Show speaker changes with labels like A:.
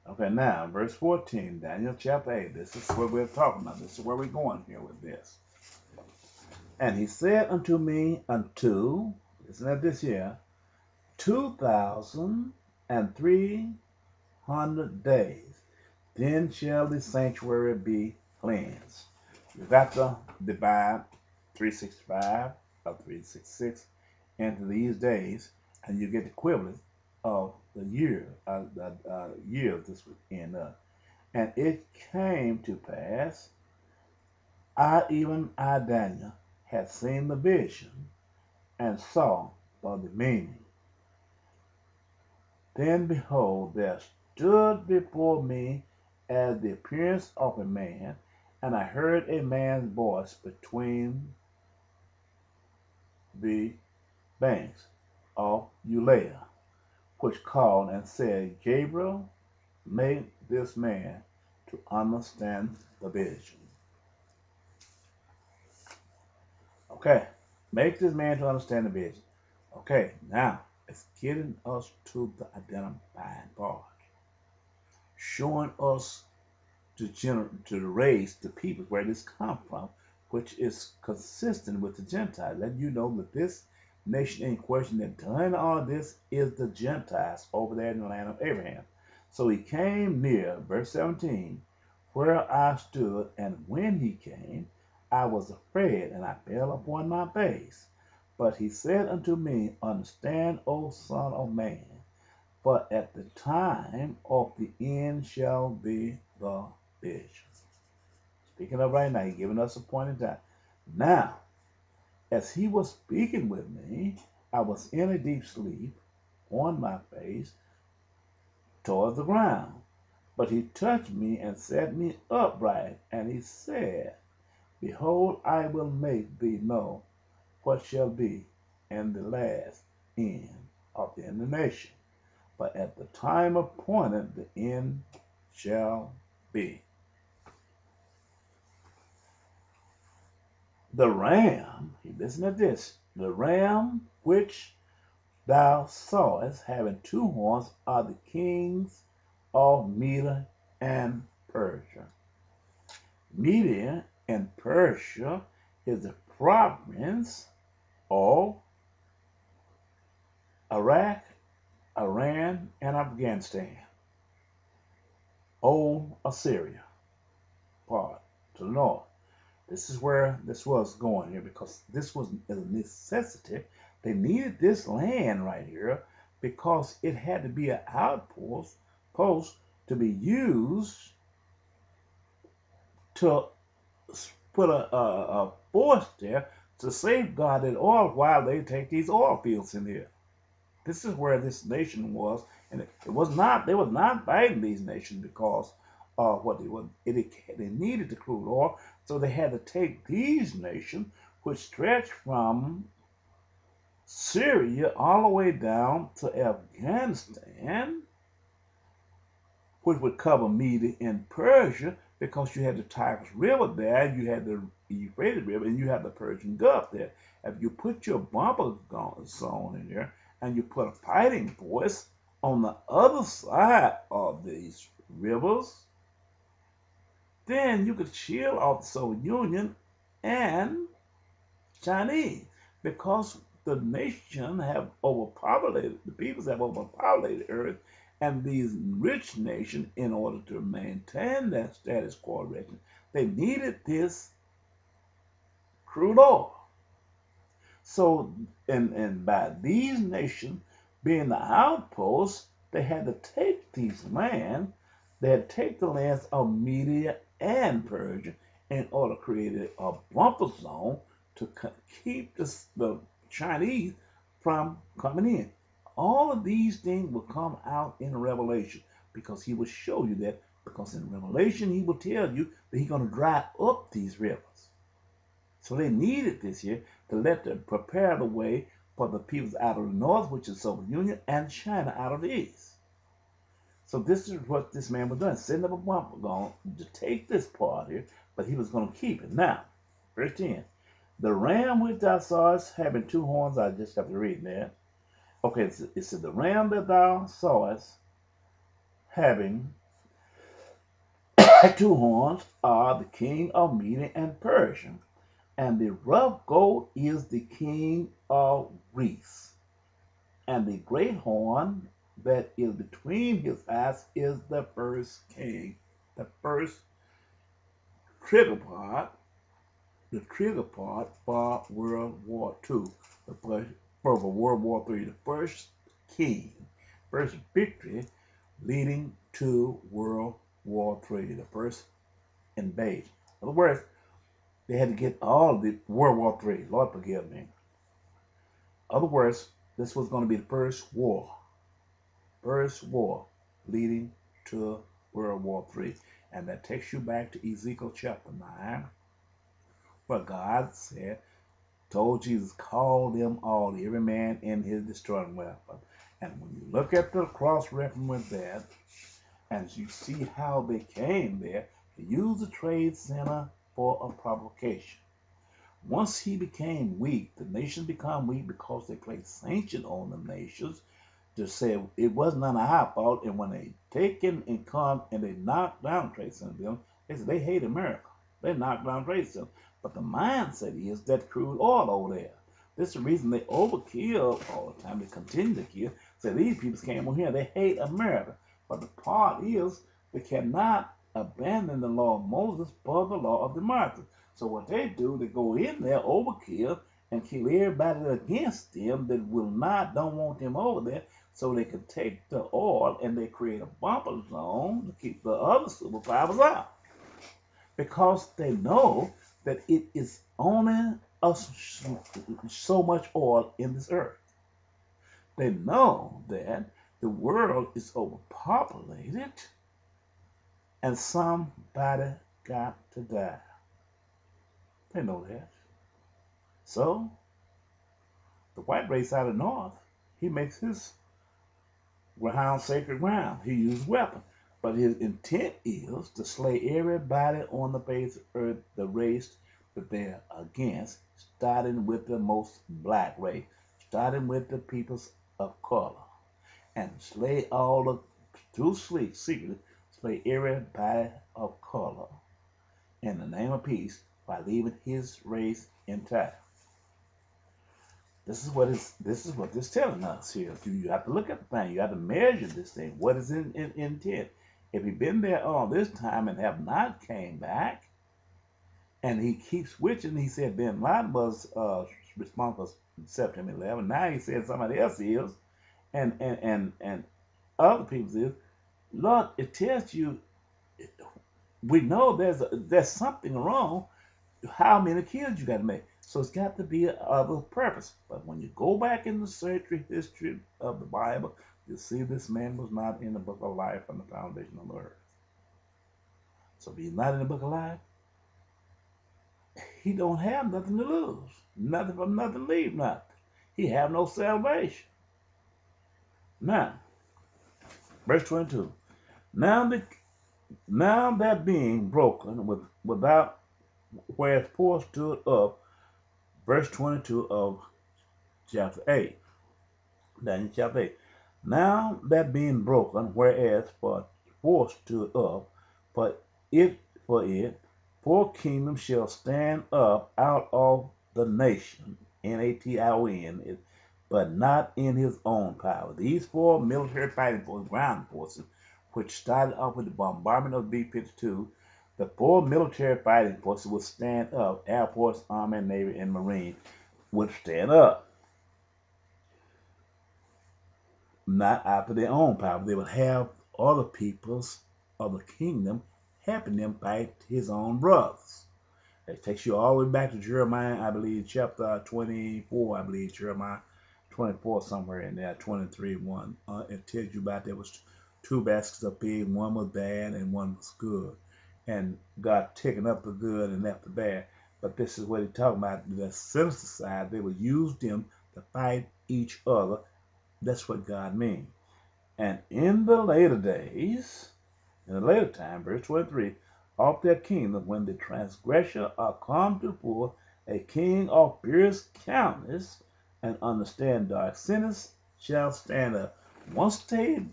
A: Okay, now verse 14, Daniel chapter 8. This is what we're talking about. This is where we're going here with this. And he said unto me, listen at this here, 2,300 days, then shall the sanctuary be cleansed. You've got to divide 365 or 366 into these days, and you get the equivalent of the year, year this would end up. And it came to pass, I Daniel, had seen the vision and saw the meaning. Then behold, there stood before me as the appearance of a man, and I heard a man's voice between the banks of Ulea, which called and said, Gabriel, make this man to understand the vision. Okay, make this man to understand the vision. Okay, now it's getting us to the identifying part, showing us to the race, the people, where this come from, which is consistent with the Gentiles. Letting you know that this nation in question that done all this is the Gentiles over there in the land of Abraham. So he came near, verse 17, where I stood, and when he came, I was afraid, and I fell upon my face. But he said unto me, Understand, O Son of Man, but at the time of the end shall be the vision. Speaking of right now, he's giving us a point in time. Now, as he was speaking with me, I was in a deep sleep on my face toward the ground. But he touched me and set me upright, and he said, Behold, I will make thee know what shall be in the last end of the end of the nation. But at the time appointed, the end shall be. The ram, listen to this, the ram which thou sawest having two horns are the kings of Media and Persia. Media and Persia is the province of Iraq, Iran, and Afghanistan. Old Assyria part to the north. This is where this was going here, because this was a necessity. They needed this land right here because it had to be an outpost post to be used to put a force there to safeguard the oil while they take these oil fields in here. This is where this nation was, and it was not. They was not fighting these nations because what they were. They needed the crude oil, so they had to take these nations, which stretched from Syria all the way down to Afghanistan, which would cover Media and Persia, because you had the Tigris River there, you had the Euphrates River, and you had the Persian Gulf there. If you put your bumper zone in there, and you put a fighting force on the other side of these rivers, then you could shield off the Soviet Union and Chinese, because the nation have overpopulated, the peoples have overpopulated Earth, and these rich nations, in order to maintain that status quo region, they needed this crude oil. So, and by these nations being the outposts, they had to take these lands, they had to take the lands of Media and Persia in order to create a buffer zone to keep the Chinese from coming in. All of these things will come out in Revelation, because he will show you that, because in Revelation he will tell you that he's going to dry up these rivers. So they needed this here to let them prepare the way for the peoples out of the north, which is Soviet Union, and China out of the east. So this is what this man was doing, setting up a bumper going to take this part here, but he was going to keep it. Now, verse 10. The ram which thou sawest having two horns, I just have to read that. Okay, it said, the ram that thou sawest having two horns are the king of Media and Persia, and the rough gold is the king of Greece. And the great horn that is between his eyes is the first king, the first trigger part, the trigger part for World War II, for World War III, the first king, first victory leading to World War III, the first invasion. In other words, they had to get all of the World War III. Lord forgive me. In other words, this was going to be the first war leading to World War III. And that takes you back to Ezekiel chapter 9, where God said, told Jesus, call them all, every man in his destroying weapon. And when you look at the cross-reference with that, and you see how they came there, to use the trade center for a provocation. Once he became weak, the nations become weak because they placed sanctions on the nations to say it was not our fault. And when they taken and come and they knocked down trade center building, they said they hate America. They knocked down trade center. But the mindset is that crude oil over there. This is the reason they overkill all the time. They continue to kill. So these people came over here. They hate America. But the part is they cannot abandon the law of Moses for the law of the martyrs. So what they do, they go in there, overkill, and kill everybody against them that don't want them over there, so they can take the oil and they create a bumper zone to keep the other superpowers out. Because they know that it is only so much oil in this earth. They know that the world is overpopulated and somebody got to die. They know that. So, the white race out of the north, he makes his ground sacred ground. He uses weapons. But his intent is to slay everybody on the face of earth, the race that they're against, starting with the most black race, starting with the peoples of color, and slay all the, through secretly, slay everybody of color in the name of peace by leaving his race intact. This is what it's telling us here. You have to look at the thing. You have to measure this thing. What is in intent? If he's been there all this time and have not came back, and he keeps switching, he said Bin Laden was responsible for September 11. Now he said somebody else is, and other people is. Lord, it tells you, we know there's something wrong. How many kids you got to make? So it's got to be other purpose. But when you go back in the history of the Bible, you see this man was not in the book of life from the foundation of the earth. So if he's not in the book of life, he don't have nothing to lose. Nothing from nothing, leave nothing. He have no salvation. Now, verse 22. Now that being broken without where his poor stood up, verse 22 of chapter 8. Daniel chapter 8. Now that being broken, whereas for four stood up, for it, four kingdoms shall stand up out of the nation, Nation, but not in his own power. These four military fighting forces, ground forces, which started off with the bombardment of B-52, the four military fighting forces would stand up. Air Force, Army, Navy, and Marine would stand up. Not after their own power. They would have other peoples of the kingdom helping them fight his own brothers. It takes you all the way back to Jeremiah, I believe, chapter 24, I believe, Jeremiah 24, somewhere in there, 23, 1. It tells you about there was two baskets of pigs, one was bad and one was good. And God taking up the good and left the bad. But this is what he's talking about. The sinister side, they would use them to fight each other. That's what God means. And in the later days, in the later time, verse 23, of their kingdom, when the transgressor are come to the full, a king of fierce countenance and understand dark sinners shall stand up. Once they